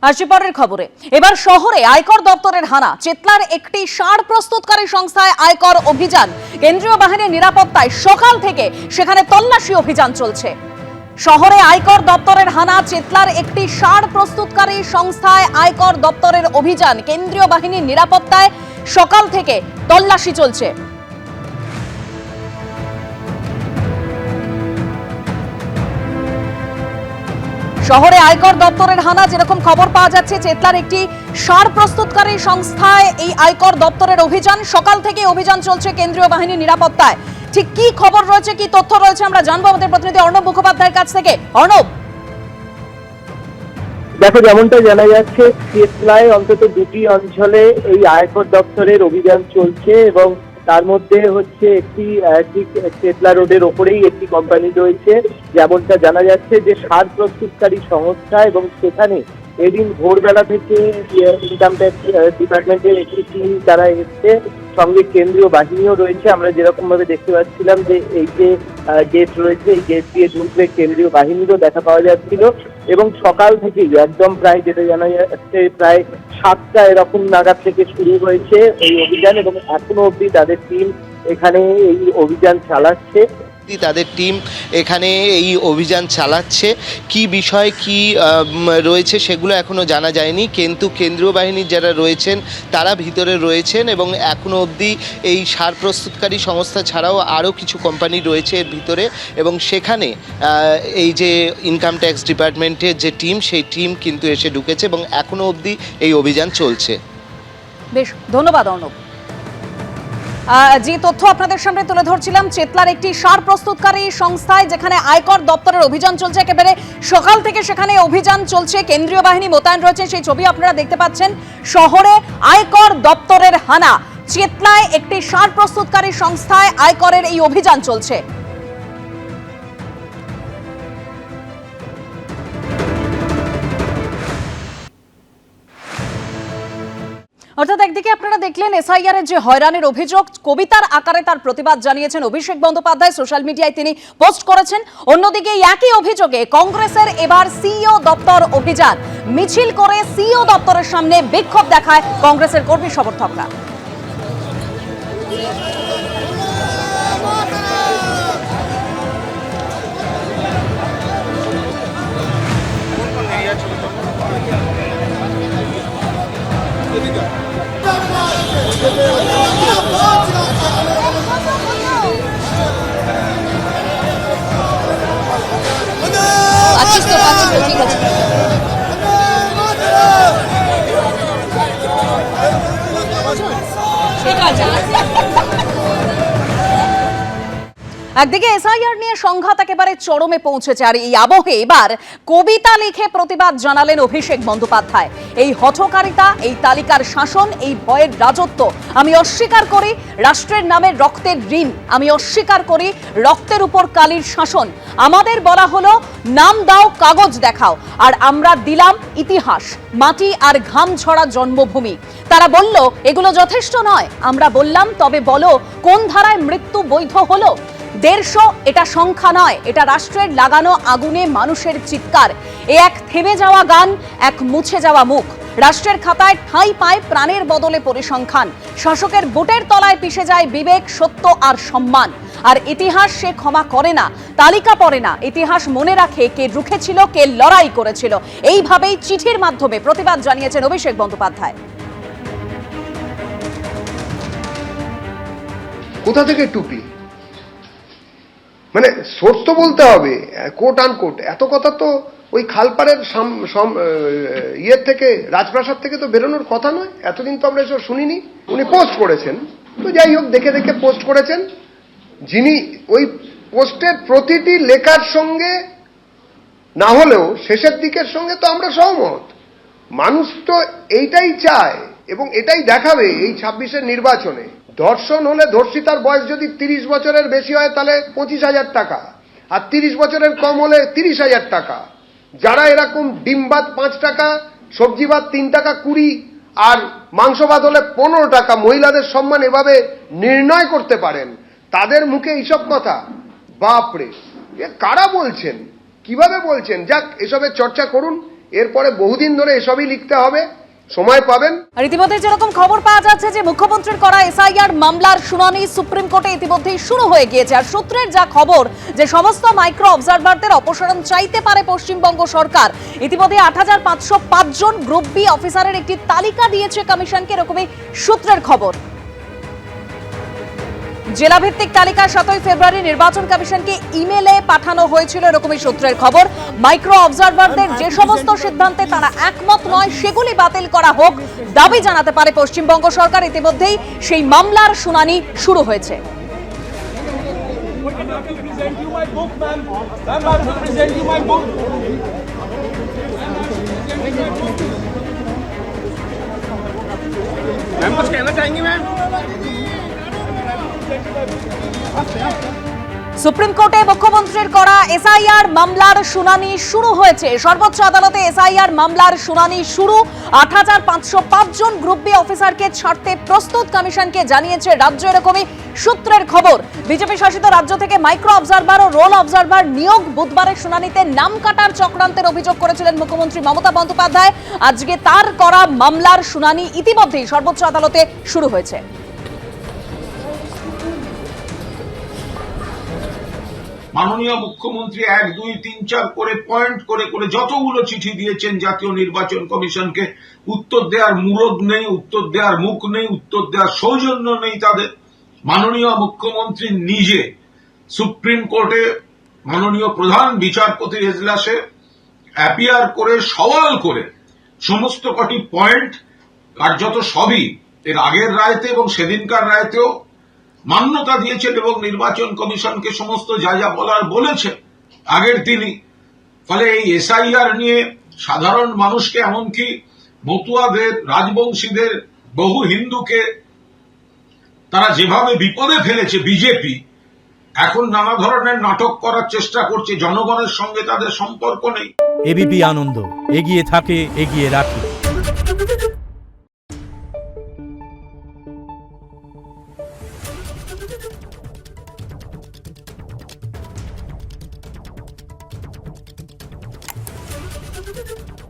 আসছি পরের খবরে। এবার শহরে আয়কর দপ্তরের হানা, চেতলার একটি সার প্রস্তুতকারী সংস্থায় আয়কর অভিযান। কেন্দ্রীয় বাহিনীর নিরাপত্তায় সকাল থেকে সেখানে তল্লাশি অভিযান চলছে। শহরে আয়কর দপ্তরের হানা, চেতলার একটি সার প্রস্তুতকারী সংস্থায় আয়কর দপ্তরের অভিযান। কেন্দ্রীয় বাহিনীর নিরাপত্তায় সকাল থেকে তল্লাশি চলছে। শহরে আয়কর দপ্তরের হানা, যেরকম খবর পাওয়া যাচ্ছে চেতলার একটি সার প্রস্তুতকারী সংস্থায় এই আয়কর দপ্তরের অভিযান। সকাল থেকে অভিযান চলছে কেন্দ্রীয় বাহিনীর নিরাপত্তায়। ঠিক কি খবর রয়েছে, কি তথ্য রয়েছে আমরা জানবো আমাদের প্রতিনিধি অর্ণব মুখোপাধ্যায়ের কাছ থেকে। অর্ণব, দেখো, যেমনটা জানা যাচ্ছে চেতলায় অন্তত দুটি অঞ্চলে এই আয়কর দপ্তরের অভিযান চলছে এবং তার মধ্যে হচ্ছে একটি চেতলা রোডের ওপরেই একটি কোম্পানি রয়েছে, যেমনটা জানা যাচ্ছে যে সার প্রস্তুতকারী সংস্থা, এবং সেখানে এদিন ভোরবেলা থেকে ইনকাম ট্যাক্স ডিপার্টমেন্টের একটি টিম তারা এসছে, সঙ্গে কেন্দ্রীয় বাহিনীও রয়েছে। আমরা যেরকম ভাবে দেখতে পাচ্ছিলাম যে এই যে গেট রয়েছে, এই গেট দিয়ে ঢুকলে কেন্দ্রীয় বাহিনীরও দেখা পাওয়া যাচ্ছিল। এবং সকাল থেকেই একদম প্রায় যেটা জানা যাচ্ছে প্রায় 7টা এরকম নাগাদ থেকে শুরু হয়েছে এই অভিযান, এবং এখনো অবধি তাদের টিম এখানে এই অভিযান চালাচ্ছে। তাদের টিম এখানে এই অভিযান চালাচ্ছে। কি বিষয় কি রয়েছে সেগুলো এখনো জানা যায়নি, কিন্তু কেন্দ্রীয় বাহিনীর যারা রয়েছেন তারা ভিতরে রয়েছেন এবং এখনো অবধি এই সার প্রস্তুতকারী সংস্থা ছাড়াও আরও কিছু কোম্পানি রয়েছে এর ভিতরে, এবং সেখানে এই যে ইনকাম ট্যাক্স ডিপার্টমেন্টের যে টিম, সেই টিম কিন্তু এসে ঢুকেছে এবং এখনো অবধি এই অভিযান চলছে। বেশ, ধন্যবাদ অর্ণব। যে তথ্য আপনাদের সামনে তুলে ধরছিলাম, চেতলার একটি সার প্রস্তুতকারী সংস্থায় যেখানে আয়কর দপ্তরের অভিযান চলছে, একেবারে সকাল থেকে সেখানে অভিযান চলছে, কেন্দ্রীয় বাহিনী মোতায়েন রয়েছে, সেই ছবি আপনারা দেখতে পাচ্ছেন। শহরে আয়কর দপ্তরের হানা, চেতলায় একটি সার প্রস্তুতকারী সংস্থায় আয়করের এই অভিযান চলছে। অর্থাৎ একদিকে আপনারা দেখলেন এসআইআর এর যে হয়রানির অভিযোগ, কবিতার আকারে তার প্রতিবাদ জানিয়েছেন অভিষেক বন্দ্যোপাধ্যায়, সোশ্যাল মিডিয়ায় তিনি পোস্ট করেছেন। অন্যদিকে একই অভিযোগে কংগ্রেসের এবার সিইও দপ্তর অভিযান, মিছিল করে সিইও দপ্তরের সামনে বিক্ষোভ দেখায় কংগ্রেসের কর্মী সমর্থকরা। ঠিক আছে, একদিকে এসআইআর নিয়ে সংঘাত একেবারে চরমে পৌঁছেছে, আর এই আবহে এবার কবিতা লিখে প্রতিবাদ জানালেন অভিষেক বন্দ্যোপাধ্যায়। এই হঠকারিতা, এই তালিকার শাসন, এই ভয়ের রাজত্ব আমি অস্বীকার করি। রাষ্ট্রের নামে রক্তের ঋণ, আমি অস্বীকার করি রক্তের উপর কালির শাসন। আমাদের বলা হলো নাম দাও, কাগজ দেখাও, আর আমরা দিলাম ইতিহাস, মাটি আর ঘাম ছড়া জন্মভূমি। তারা বলল এগুলো যথেষ্ট নয়। আমরা বললাম তবে বলো কোন ধারায় মৃত্যু বৈধ হলো। 150 এটা সংখ্যা নয়, এটা রাষ্ট্রের লাগানো আগুনে মানুষের চিৎকার। এ এক থেমে যাওয়া গান, এক মুছে যাওয়া মুখ। রাষ্ট্রের খাতায় ঠাঁই পায় প্রাণের বদলে পরিসংখ্যান। শাসকের বুটের তলায় পিষে যায় বিবেক, সত্য আর সম্মান। আর ইতিহাস সে ক্ষমা করে না, তালিকা পড়ে না, ইতিহাস মনে রাখে কে রুখেছিল, কে লড়াই করেছিল। এইভাবেই চিঠির মাধ্যমে প্রতিবাদ জানিয়েছেন অভিষেক বন্দ্যোপাধ্যায়। কোথা থেকে টুপি, মানে সোর্স তো বলতে হবে, কোট আনকোট এত কথা তো ওই খালপাড়ের ইয়ের থেকে, রাজপ্রাসাদ থেকে তো বেরোনোর কথা নয়। এতদিন তো আমরা এসব শুনিনি। উনি পোস্ট করেছেন, তো যাই হোক, দেখে দেখে পোস্ট করেছেন। যিনি ওই পোস্টের প্রতিটি লেখার সঙ্গে না হলেও শেষের দিকের সঙ্গে তো আমরা সহমত। মানুষ তো এইটাই চায় এবং এটাই দেখাবে এই 26-এর নির্বাচনে। ধর্ষণ হলে ধর্ষিতার বয়স যদি 30 বছরের বেশি হয় তাহলে 25,000 টাকা, আর 30 বছরের কম হলে 30,000 টাকা। যারা এরকম ডিম ভাত 5 টাকা, সবজি ভাত 3 টাকা 20, আর মাংস ভাত হলে 15 টাকা, মহিলাদের সম্মান এভাবে নির্ণয় করতে পারেন, তাদের মুখে এইসব কথা, বাপরে, এ কারা বলছেন, কিভাবে বলছেন? যাক, এসবের চর্চা করুন, এরপরে বহুদিন ধরে এসবই লিখতে হবে, সময় পাবেন। আর ইতিমধ্যে যেরকম খবর পাওয়া যাচ্ছে যে মুখ্যমন্ত্রীর করা এসআইআর মামলার শুনানি সুপ্রিম কোর্টে ইতিমধ্যেই শুরু হয়ে গিয়েছে। আর সূত্রের যা খবর যে সমস্ত মাইক্রো অবজারভারদের অপসারণ চাইতে পারে পশ্চিমবঙ্গ সরকার। ইতিমধ্যে ৮৫০৫ জন গ্রুপ বি অফিসারের একটি তালিকা দিয়েছে কমিশনকে, এরকমই সূত্রের খবর। জেলাভিত্তিক তালিকা ৭ই ফেব্রুয়ারি নির্বাচন কমিশনকে ইমেলে পাঠানো হয়েছিল, এরকমই সূত্রের খবর। মাইক্রো অবজারভারদের যে সমস্ত সিদ্ধান্তে তারা একমত নয় সেগুলি বাতিল করা হোক দাবি জানাতে পারে পশ্চিমবঙ্গ সরকার। ইতিমধ্যেই সেই মামলার শুনানি শুরু হয়েছে। मैम कुछ कहना चाहेंगी मैम? সুপ্রিম কোর্টে মুখ্যমন্ত্রীর করা এসআইআর মামলার শুনানি শুরু হয়েছে। সর্বোচ্চ আদালতে এসআইআর মামলার শুনানি শুরু। ৮৫০৫ জন গ্রুপ বি অফিসারকে ছাড়তে প্রস্তুত কমিশনকে জানিয়েছে রাজ্য, এরকমই সূত্রের খবর। বিজেপি শাসিত রাজ্য থেকে মাইক্রো অবজারভার ও রোল অবজারভার নিয়োগ বুধবারের শুনানিতে নাম কাটার চক্রান্তের অভিযোগ করেছিলেন মুখ্যমন্ত্রী মমতা বন্দ্যোপাধ্যায়। আজকে তার করা মামলার শুনানি ইতিমধ্যেই সর্বোচ্চ আদালতে শুরু হয়েছে। মাননীয় মুখ্যমন্ত্রী ১, ২, ৩, ৪ করে পয়েন্ট করে করে যতগুলো চিঠি দিয়েছেন জাতীয় নির্বাচন কমিশনকে, উত্তর দেওয়ার মুরদ নেই, উত্তর দেওয়ার মুখ নেই, উত্তর দেওয়ার সৌজন্য নেই তাদের। মাননীয় মুখ্যমন্ত্রী নিজে সুপ্রিম কোর্টে মাননীয় প্রধান বিচারপতির এজলাসে অ্যাপিয়ার করে সওয়াল করে সমস্ত কটি পয়েন্ট কার্যত সবই এর আগের রায়তে এবং সেদিনকার রায়তেও মান্যতা দিয়েছেন এবং নির্বাচন কমিশনকে সমস্ত যা যা বলার বলেছে আগের দিনই। ফলে এই এসআইআর নিয়ে সাধারণ মানুষকে, এমনকি মতুয়াদের, রাজবংশীদের, বহু হিন্দুকে তারা যেভাবে বিপদে ফেলেছে বিজেপি, এখন নানা ধরনের নাটক করার চেষ্টা করছে, জনগণের সঙ্গে তাদের সম্পর্ক নেই। এবিপি আনন্দ এগিয়ে থাকে, এগিয়ে রাখে। Thank you.